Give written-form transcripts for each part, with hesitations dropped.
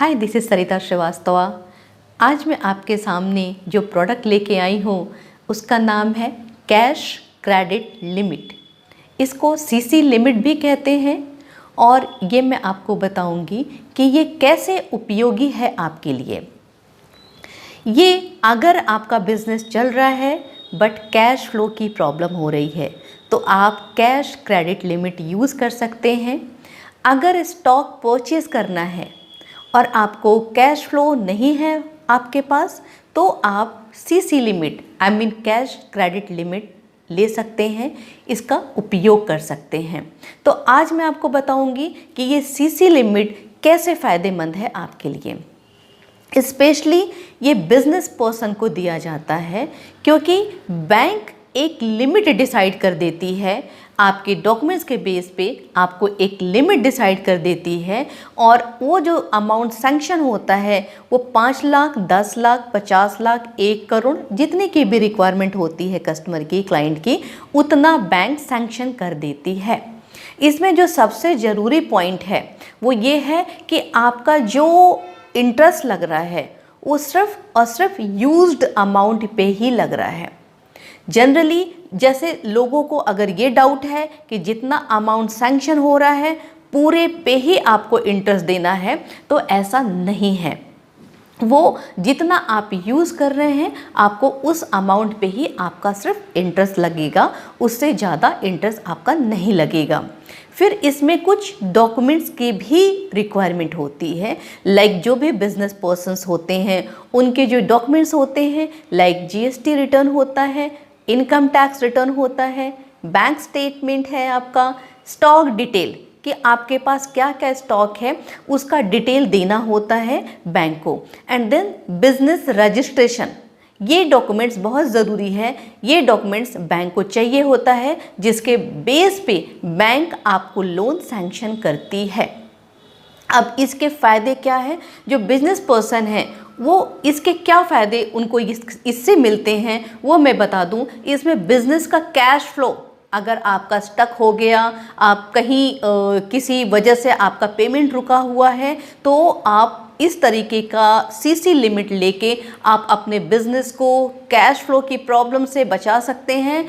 Hi, this is सरिता श्रीवास्तवा। आज मैं आपके सामने जो प्रोडक्ट लेके आई हूँ उसका नाम है कैश क्रेडिट लिमिट। इसको सीसी लिमिट भी कहते हैं और ये मैं आपको बताऊंगी कि ये कैसे उपयोगी है आपके लिए। ये अगर आपका बिजनेस चल रहा है बट कैश फ्लो की प्रॉब्लम हो रही है तो आप कैश क्रेडिट लिमिट यूज़ कर सकते हैं। अगर स्टॉक परचेज़ करना है और आपको कैश फ्लो नहीं है आपके पास तो आप CC limit cash credit limit ले सकते हैं, इसका उपयोग कर सकते हैं। तो आज मैं आपको बताऊंगी कि ये सीसी लिमिट कैसे फ़ायदेमंद है आपके लिए। स्पेशली ये बिजनेस पर्सन को दिया जाता है क्योंकि बैंक एक लिमिट डिसाइड कर देती है, आपके डॉक्यूमेंट्स के बेस पे आपको एक लिमिट डिसाइड कर देती है और वो जो अमाउंट सैंक्शन होता है वो 5 लाख, 10 लाख, 50 लाख, 1 करोड़ जितने की भी रिक्वायरमेंट होती है कस्टमर की, क्लाइंट की, उतना बैंक सैंक्शन कर देती है। इसमें जो सबसे ज़रूरी पॉइंट है वो ये है कि आपका जो इंटरेस्ट लग रहा है वो सिर्फ और सिर्फ यूज्ड अमाउंट पे ही लग रहा है। जनरली जैसे लोगों को अगर ये डाउट है कि जितना अमाउंट सैंक्शन हो रहा है पूरे पे ही आपको इंटरेस्ट देना है, तो ऐसा नहीं है। वो जितना आप यूज़ कर रहे हैं आपको उस अमाउंट पे ही आपका सिर्फ इंटरेस्ट लगेगा, उससे ज़्यादा इंटरेस्ट आपका नहीं लगेगा। फिर इसमें कुछ डॉक्यूमेंट्स की भी रिक्वायरमेंट होती है, लाइक जो भी बिजनेस पर्सन्स होते हैं उनके जो डॉक्यूमेंट्स होते हैं, लाइक जीएसटी रिटर्न होता है, इनकम टैक्स रिटर्न होता है, बैंक स्टेटमेंट है, आपका स्टॉक डिटेल कि आपके पास क्या क्या स्टॉक है उसका डिटेल देना होता है बैंक को, एंड देन बिजनेस रजिस्ट्रेशन। ये डॉक्यूमेंट्स बहुत ज़रूरी है, ये डॉक्यूमेंट्स बैंक को चाहिए होता है जिसके बेस पे बैंक आपको लोन सैंक्शन करती है। अब इसके फ़ायदे क्या हैं? जो बिजनेस पर्सन हैं वो इसके क्या फ़ायदे उनको इससे मिलते हैं वो मैं बता दूं। इसमें बिजनेस का कैश फ्लो, अगर आपका स्टक हो गया, आप कहीं किसी वजह से आपका पेमेंट रुका हुआ है, तो आप इस तरीके का सीसी लिमिट लेके आप अपने बिजनेस को कैश फ्लो की प्रॉब्लम से बचा सकते हैं।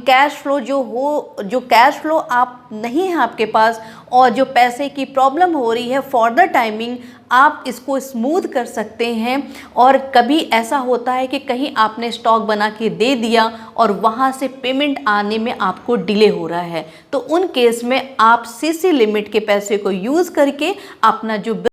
कैश फ्लो जो कैश फ्लो आप नहीं है आपके पास और जो पैसे की प्रॉब्लम हो रही है फॉर द टाइमिंग, आप इसको स्मूथ कर सकते हैं। और कभी ऐसा होता है कि कहीं आपने स्टॉक बना के दे दिया और वहाँ से पेमेंट आने में आपको डिले हो रहा है, तो उन केस में आप सीसी लिमिट के पैसे को यूज़ करके अपना जो